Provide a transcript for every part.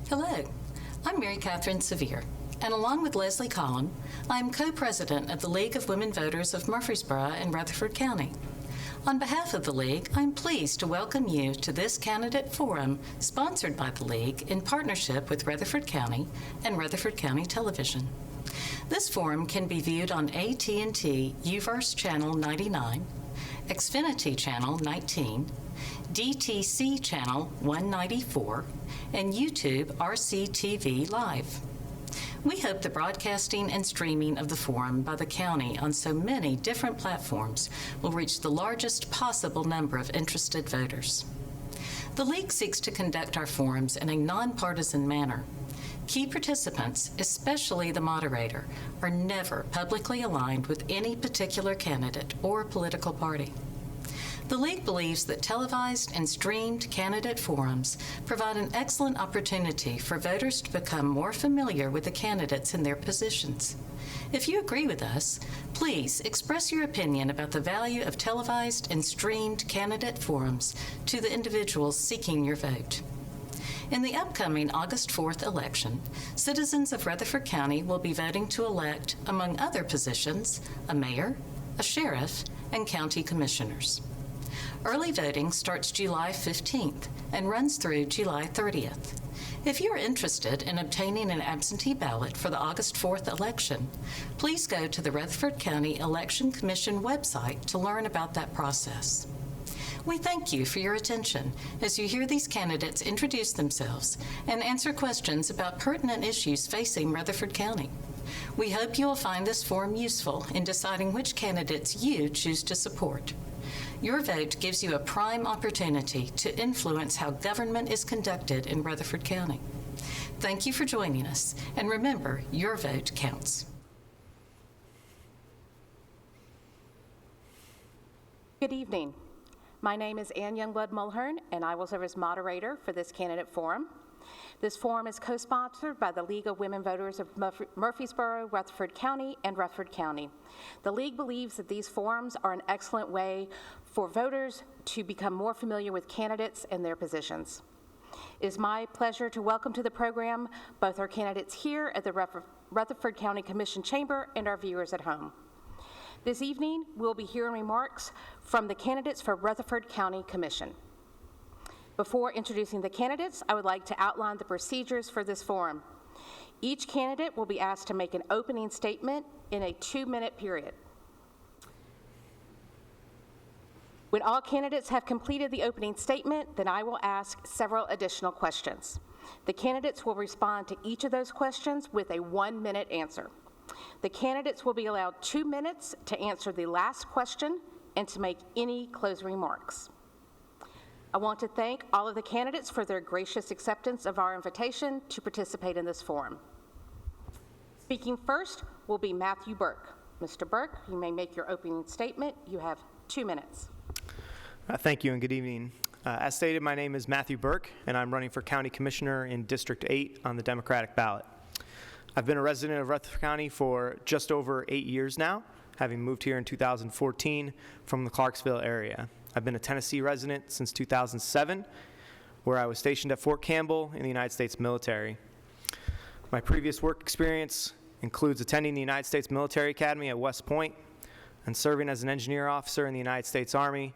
Hello, I'm Mary Catherine Sevier, and along with Leslie Collin, I am co-president of the League of Women Voters of Murfreesboro and Rutherford County. On behalf of the League, I'm pleased to welcome you to this candidate forum sponsored by the League in partnership with Rutherford County and Rutherford County Television. This forum can be viewed on AT&T UVerse Channel 99, Xfinity Channel 19, DTC Channel 194, and YouTube RCTV Live. We hope the broadcasting and streaming of the forum by the county on so many different platforms will reach the largest possible number of interested voters. The League seeks to conduct our forums in a nonpartisan manner. Key participants, especially the moderator, are never publicly aligned with any particular candidate or political party. The League believes that televised and streamed candidate forums provide an excellent opportunity for voters to become more familiar with the candidates and their positions. If you agree with us, please express your opinion about the value of televised and streamed candidate forums to the individuals seeking your vote. In the upcoming August 4th election, citizens of Rutherford County will be voting to elect, among other positions, a mayor, a sheriff, and county commissioners. Early voting starts July 15th and runs through July 30th. If you're interested in obtaining an absentee ballot for the August 4th election, please go to the Rutherford County Election Commission website to learn about that process. We thank you for your attention as you hear these candidates introduce themselves and answer questions about pertinent issues facing Rutherford County. We hope you will find this forum useful in deciding which candidates you choose to support. Your vote gives you a prime opportunity to influence how government is conducted in Rutherford County. Thank you for joining us, and remember, your vote counts. Good evening. My name is Ann Youngblood Mulhern, and I will serve as moderator for this candidate forum. This forum is co-sponsored by the League of Women Voters of Murfreesboro, Rutherford County, and Rutherford County. The League believes that these forums are an excellent way for voters to become more familiar with candidates and their positions. It is my pleasure to welcome to the program both our candidates here at the Rutherford County Commission Chamber and our viewers at home. This evening, we'll be hearing remarks from the candidates for Rutherford County Commission. Before introducing the candidates, I would like to outline the procedures for this forum. Each candidate will be asked to make an opening statement in a 2-minute period. When all candidates have completed the opening statement, then I will ask several additional questions. The candidates will respond to each of those questions with a 1-minute answer. The candidates will be allowed 2 minutes to answer the last question and to make any closing remarks. I want to thank all of the candidates for their gracious acceptance of our invitation to participate in this forum. Speaking first will be Matthew Burke. Mr. Burke, you may make your opening statement. You have 2 minutes. Thank you and good evening. As stated, my name is Matthew Burke, and I'm running for County Commissioner in District 8 on the Democratic ballot. I've been a resident of Rutherford County for just over 8 years now, having moved here in 2014 from the Clarksville area. I've been a Tennessee resident since 2007, where I was stationed at Fort Campbell in the United States military. My previous work experience includes attending the United States Military Academy at West Point and serving as an engineer officer in the United States Army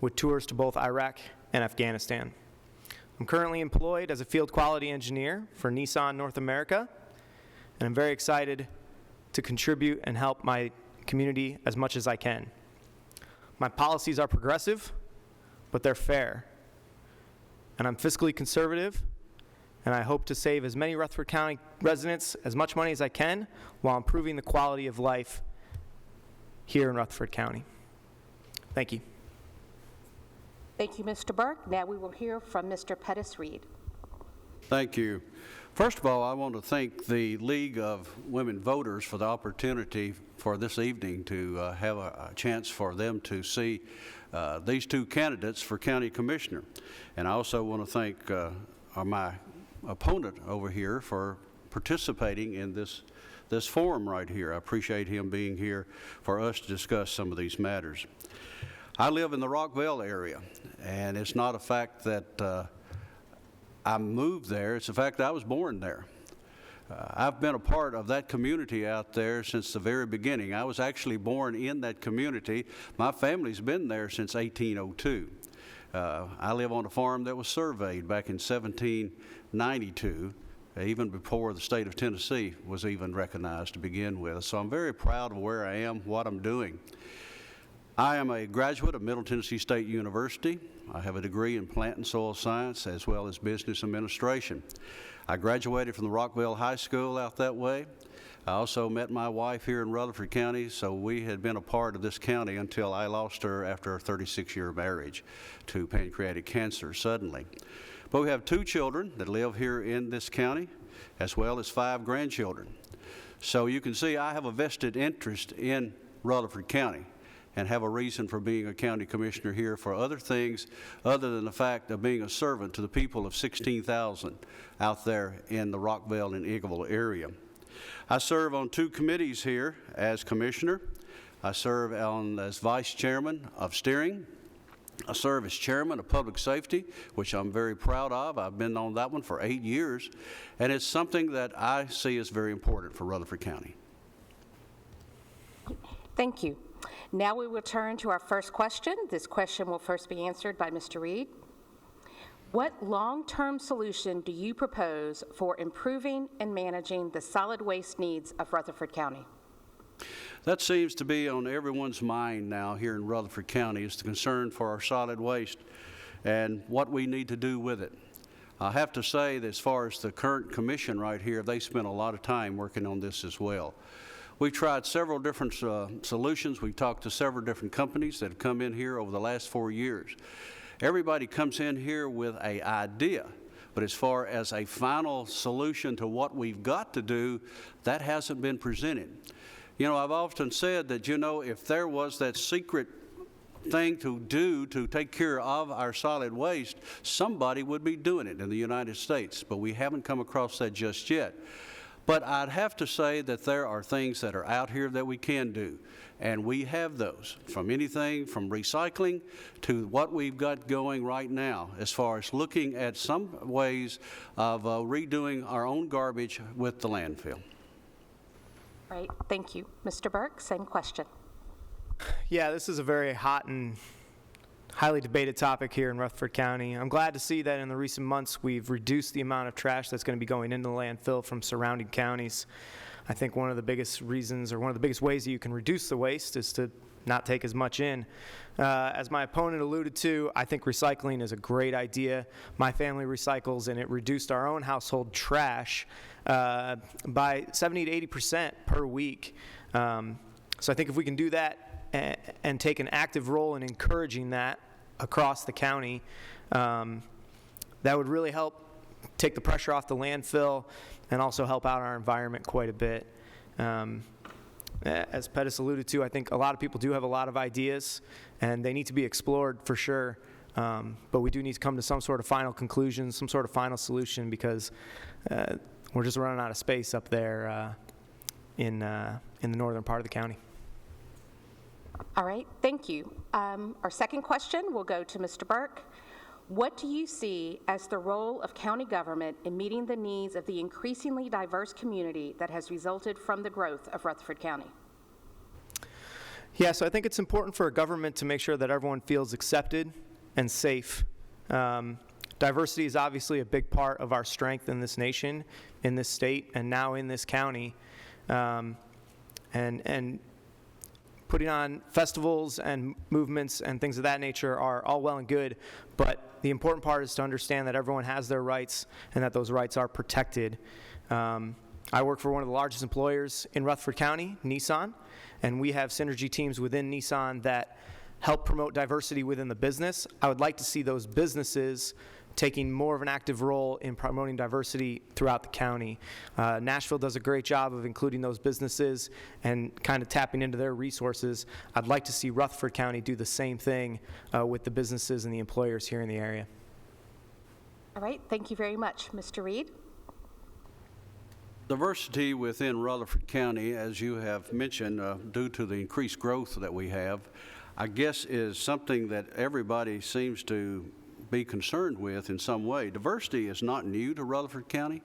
with tours to both Iraq and Afghanistan. I'm currently employed as a field quality engineer for Nissan North America, and I'm very excited to contribute and help my community as much as I can. My policies are progressive, but they're fair. And I'm fiscally conservative, and I hope to save as many Rutherford County residents as much money as I can while improving the quality of life here in Rutherford County. Thank you. Thank you, Mr. Burke. Now we will hear from Mr. Pettis Reed. Thank you. First of all, I want to thank the League of Women Voters for the opportunity for this evening to have a chance for them to see these two candidates for County Commissioner. And I also want to thank my opponent over here for participating in this forum right here. I appreciate him being here for us to discuss some of these matters. I live in the Rockville area, and it's not a fact that I moved there. It's the fact that I was born there. I've been a part of that community out there since the very beginning. I was actually born in that community. My family's been there since 1802. I live on a farm that was surveyed back in 1792, even before the state of Tennessee was even recognized to begin with. So I'm very proud of where I am, what I'm doing. I am a graduate of Middle Tennessee State University. I have a degree in plant and soil science as well as business administration. I graduated from the Rockville High School out that way. I also met my wife here in Rutherford County, so we had been a part of this county until I lost her after a 36-year marriage to pancreatic cancer suddenly. But we have 2 children that live here in this county, as well as 5 grandchildren. So you can see I have a vested interest in Rutherford County and have a reason for being a county commissioner here for other things other than the fact of being a servant to the people of 16,000 out there in the Rockville and Eagleville area. I serve on 2 committees here as commissioner. I serve as vice chairman of steering. I serve as chairman of public safety, which I'm very proud of. I've been on that one for 8 years, and it's something that I see as very important for Rutherford County. Thank you. Now we will turn to our first question. This question will first be answered by Mr. Reed. What long-term solution do you propose for improving and managing the solid waste needs of Rutherford County? That seems to be on everyone's mind now here in Rutherford County, is the concern for our solid waste and what we need to do with it. I have to say that as far as the current commission right here, they spent a lot of time working on this as well. We've tried several different solutions. We've talked to several different companies that have come in here over the last 4 years. Everybody comes in here with an idea, but as far as a final solution to what we've got to do, that hasn't been presented. You know, I've often said that, you know, if there was that secret thing to do to take care of our solid waste, somebody would be doing it in the United States, but we haven't come across that just yet. But I'd have to say that there are things that are out here that we can do, and we have those, from anything from recycling to what we've got going right now as far as looking at some ways of redoing our own garbage with the landfill. All right, thank you. Mr. Burke, same question. Yeah, this is a very hot and highly debated topic here in Rutherford County. I'm glad to see that in the recent months we've reduced the amount of trash that's going to be going into the landfill from surrounding counties. I think one of the biggest reasons, or one of the biggest ways that you can reduce the waste, is to not take as much in. As my opponent alluded to, I think recycling is a great idea. My family recycles, and it reduced our own household trash by 70 to 80% per week. So I think if we can do that and take an active role in encouraging that across the county, that would really help take the pressure off the landfill and also help out our environment quite a bit. As Pettis alluded to, I think a lot of people do have a lot of ideas, and they need to be explored for sure. But we do need to come to some sort of final conclusion, some sort of final solution, because we're just running out of space up there in the northern part of the county. All right, thank you. Our second question will go to Mr. Burke. What do you see as the role of county government in meeting the needs of the increasingly diverse community that has resulted from the growth of Rutherford County? Yeah, so I think it's important for a government to make sure that everyone feels accepted and safe. Diversity is obviously a big part of our strength in this nation, in this state, and now in this county. And putting on festivals and movements and things of that nature are all well and good, but the important part is to understand that everyone has their rights and that those rights are protected. I work for one of the largest employers in Rutherford County, Nissan, and we have synergy teams within Nissan that help promote diversity within the business. I would like to see those businesses taking more of an active role in promoting diversity throughout the county. Nashville does a great job of including those businesses and kind of tapping into their resources. I'd like to see Rutherford County do the same thing with the businesses and the employers here in the area. All right, thank you very much. Mr. Reed? Diversity within Rutherford County, as you have mentioned, due to the increased growth that we have, I guess is something that everybody seems to be concerned with in some way. Diversity is not new to Rutherford County.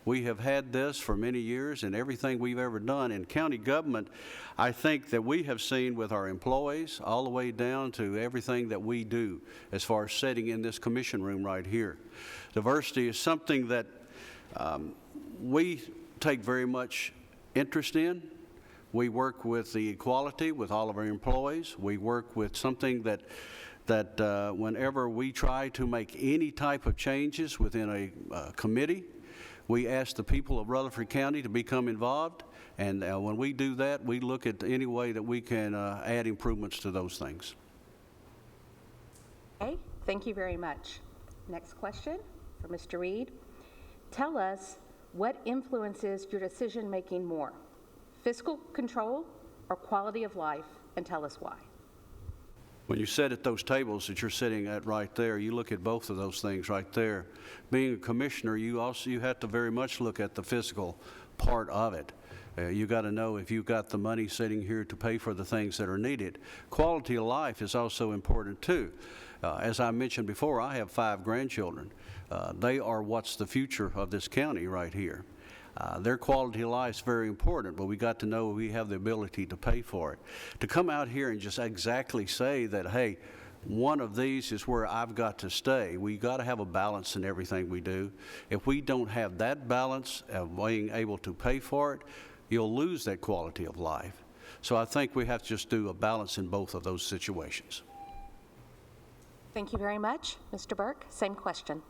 We have had this for many years in everything we've ever done. In county government, I think that we have seen with our employees all the way down to everything that we do as far as sitting in this commission room right here. Diversity is something that we take very much interest in. We work with the equality with all of our employees. We work with something that whenever we try to make any type of changes within a committee, we ask the people of Rutherford County to become involved, and when we do that, we look at any way that we can add improvements to those things. Okay, thank you very much. Next question for Mr. Reed. Tell us what influences your decision-making more, fiscal control or quality of life, and tell us why. When you sit at those tables that you're sitting at right there, you look at both of those things right there. Being a commissioner, you have to very much look at the fiscal part of it. You got to know if you've got the money sitting here to pay for the things that are needed. Quality of life is also important too. As I mentioned before, I have 5 grandchildren. They are what's the future of this county right here. Their quality of life is very important, but we got to know we have the ability to pay for it. To come out here and just exactly say that, hey, one of these is where I've got to stay. We got to have a balance in everything we do. If we don't have that balance of being able to pay for it, you'll lose that quality of life. So I think we have to just do a balance in both of those situations. Thank you very much. Mr. Burke, same question.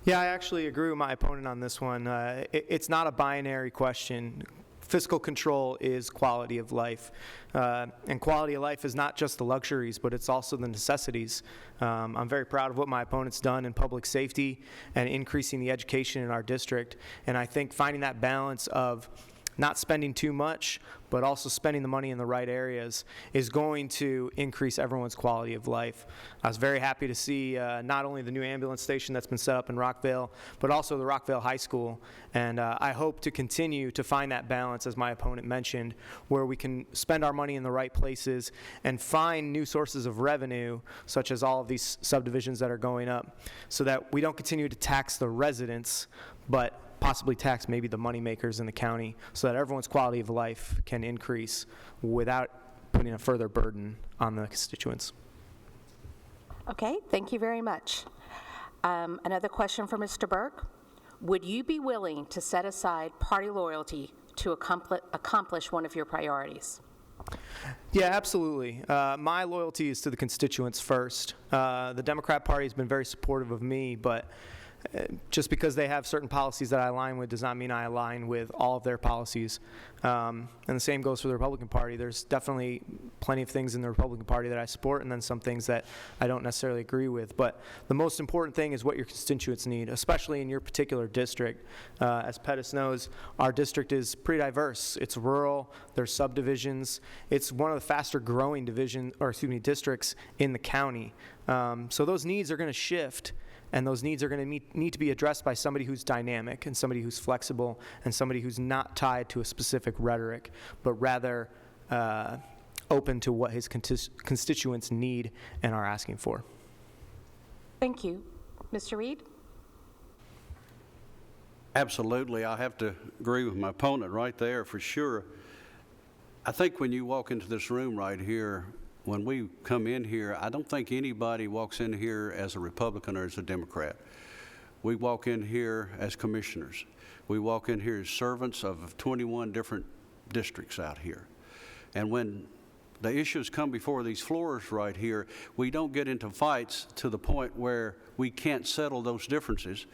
Yeah, I actually agree with my opponent on this one. It's not a binary question. Fiscal control is quality of life. And quality of life is not just the luxuries, but it's also the necessities. I'm very proud of what my opponent's done in public safety and increasing the education in our district. And I think finding that balance of not spending too much, but also spending the money in the right areas is going to increase everyone's quality of life. I was very happy to see not only the new ambulance station that's been set up in Rockville, but also the Rockville High School. And I hope to continue to find that balance, as my opponent mentioned, where we can spend our money in the right places and find new sources of revenue, such as all of these subdivisions that are going up, so that we don't continue to tax the residents, but possibly tax maybe the money makers in the county, so that everyone's quality of life can increase without putting a further burden on the constituents. Okay, thank you very much. Another question for Mr. Burke. Would you be willing to set aside party loyalty to accomplish one of your priorities? Yeah, absolutely. My loyalty is to the constituents first. The Democrat Party has been very supportive of me, but just because they have certain policies that I align with does not mean I align with all of their policies. And the same goes for the Republican Party. There's definitely plenty of things in the Republican Party that I support, and then some things that I don't necessarily agree with. But the most important thing is what your constituents need, especially in your particular district. As Pettis knows, our district is pretty diverse. It's rural, there's subdivisions. It's one of the faster growing districts in the county. So those needs are going to shift. And those needs are going to need to be addressed by somebody who's dynamic and somebody who's flexible and somebody who's not tied to a specific rhetoric, but rather open to what his constituents need and are asking for. Thank you. Mr. Reed? Absolutely. I have to agree with my opponent right there for sure. I think when you walk into this room right here, when we come in here, I don't think anybody walks in here as a Republican or as a Democrat. We walk in here as commissioners. We walk in here as servants of 21 different districts out here. And when the issues come before these floors right here, we don't get into fights to the point where we can't settle those differences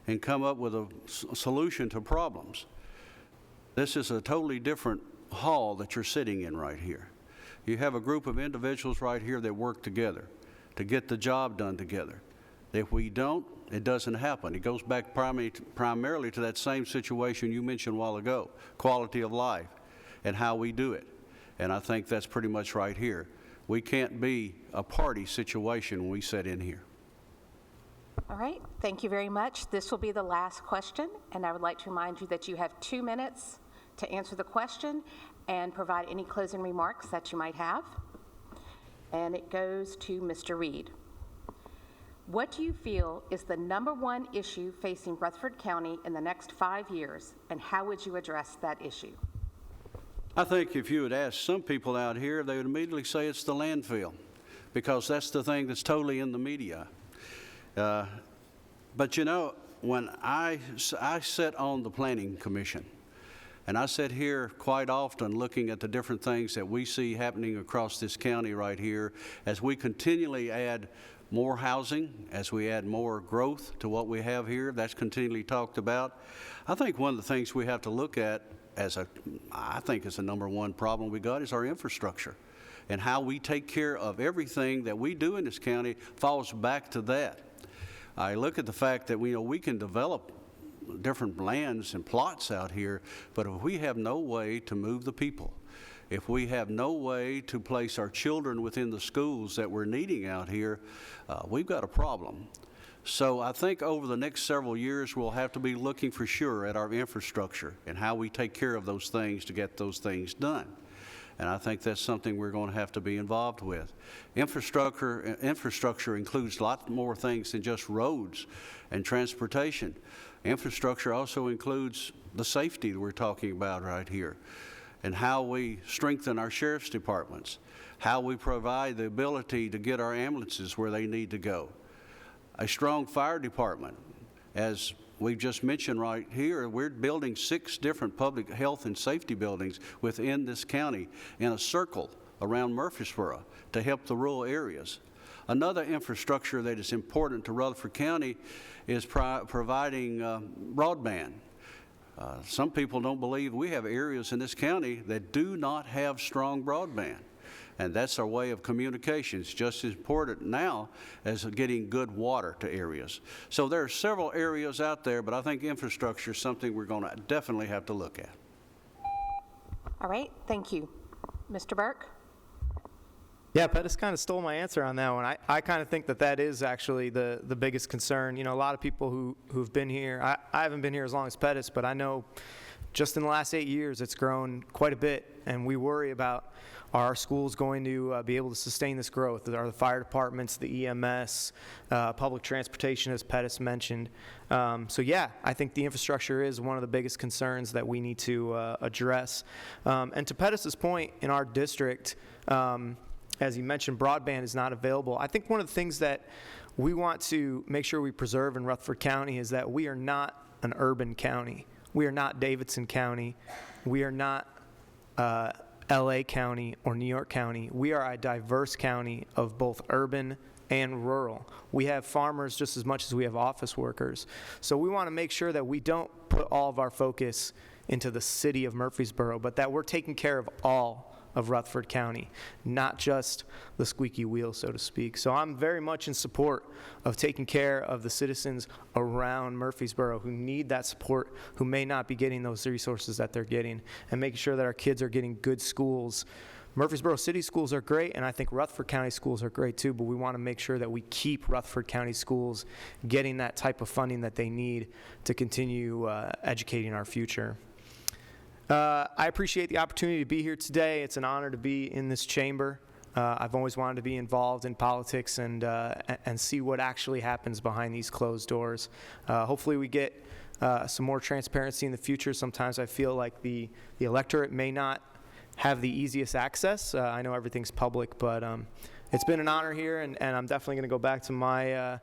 and come up with a solution to problems. This is a totally different hall that you're sitting in right here. You have a group of individuals right here that work together to get the job done together. If we don't, it doesn't happen. It goes back primarily to that same situation you mentioned a while ago, quality of life and how we do it. And I think that's pretty much right here. We can't be a party situation when we sit in here. All right, thank you very much. This will be the last question, and I would like to remind you that you have 2 minutes to answer the question and provide any closing remarks that you might have. And it goes to Mr. Reed. What do you feel is the #1 issue facing Rutherford County in the next 5 years, and how would you address that issue? I think if you would ask some people out here, they would immediately say it's the landfill, because that's the thing that's totally in the media. But you know, when I sit on the Planning Commission, and I sit here quite often looking at the different things that we see happening across this county right here, as we continually add more housing, as we add more growth to what we have here, that's continually talked about. I think one of the things we have to look at I think is the #1 problem we got is our infrastructure. And how we take care of everything that we do in this county falls back to that. I look at the fact that we can develop different lands and plots out here, but if we have no way to move the people, if we have no way to place our children within the schools that we're needing out here, we've got a problem. So I think over the next several years, we'll have to be looking for sure at our infrastructure and how we take care of those things to get those things done. And I think that's something we're going to have to be involved with. Infrastructure includes a lot more things than just roads and transportation. Infrastructure also includes the safety that we're talking about right here, and how we strengthen our sheriff's departments, how we provide the ability to get our ambulances where they need to go. A strong fire department, as we've just mentioned right here, we're building 6 different public health and safety buildings within this county in a circle around Murfreesboro to help the rural areas. Another infrastructure that is important to Rutherford County is providing broadband. Some people don't believe we have areas in this county that do not have strong broadband. And that's our way of communication. It's just as important now as getting good water to areas. So there are several areas out there, but I think infrastructure is something we're going to definitely have to look at. All right, thank you. Mr. Burke? Yeah, Pettis kind of stole my answer on that one. I kind of think that is actually the biggest concern. You know, a lot of people who've been here, I haven't been here as long as Pettis, but I know just in the last 8 years it's grown quite a bit, and we worry about, are our schools going to be able to sustain this growth? Are the fire departments, the EMS, public transportation, as Pettis mentioned? So yeah, I think the infrastructure is one of the biggest concerns that we need to address. And to Pettis's point, in our district, as you mentioned, broadband is not available. I think one of the things that we want to make sure we preserve in Rutherford County is that we are not an urban county. We are not Davidson County. We are not LA County or New York County. We are a diverse county of both urban and rural. We have farmers just as much as we have office workers. So we want to make sure that we don't put all of our focus into the city of Murfreesboro, but that we're taking care of all of Rutherford County, not just the squeaky wheel, so to speak. So I'm very much in support of taking care of the citizens around Murfreesboro who need that support, who may not be getting those resources that they're getting, and making sure that our kids are getting good schools. Murfreesboro City schools are great, and I think Rutherford County schools are great too, but we want to make sure that we keep Rutherford County schools getting that type of funding that they need to continue educating our future. I appreciate the opportunity to be here today. It's an honor to be in this chamber. I've always wanted to be involved in politics and see what actually happens behind these closed doors. Hopefully we get some more transparency in the future. Sometimes I feel like the electorate may not have the easiest access. I know everything's public, but it's been an honor here, and I'm definitely going to go back to my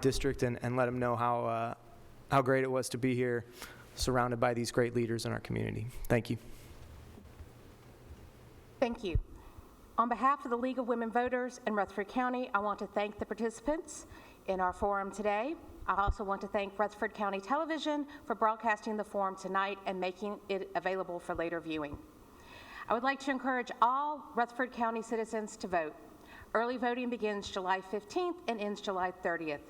district and let them know how great it was to be here, surrounded by these great leaders in our community. Thank you. Thank you. On behalf of the League of Women Voters in Rutherford County, I want to thank the participants in our forum today. I also want to thank Rutherford County Television for broadcasting the forum tonight and making it available for later viewing. I would like to encourage all Rutherford County citizens to vote. Early voting begins July 15th and ends July 30th.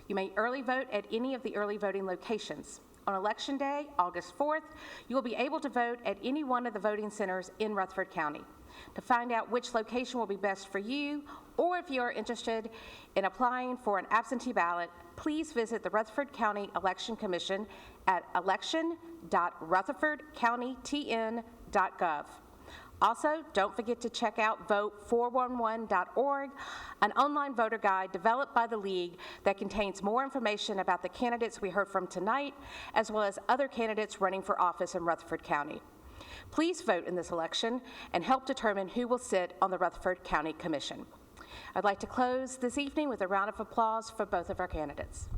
You may early vote at any of the early voting locations. On Election Day, August 4th, you will be able to vote at any one of the voting centers in Rutherford County. To find out which location will be best for you, or if you are interested in applying for an absentee ballot, please visit the Rutherford County Election Commission at election.rutherfordcountytn.gov. Also, don't forget to check out vote411.org, an online voter guide developed by the League that contains more information about the candidates we heard from tonight, as well as other candidates running for office in Rutherford County. Please vote in this election and help determine who will sit on the Rutherford County Commission. I'd like to close this evening with a round of applause for both of our candidates.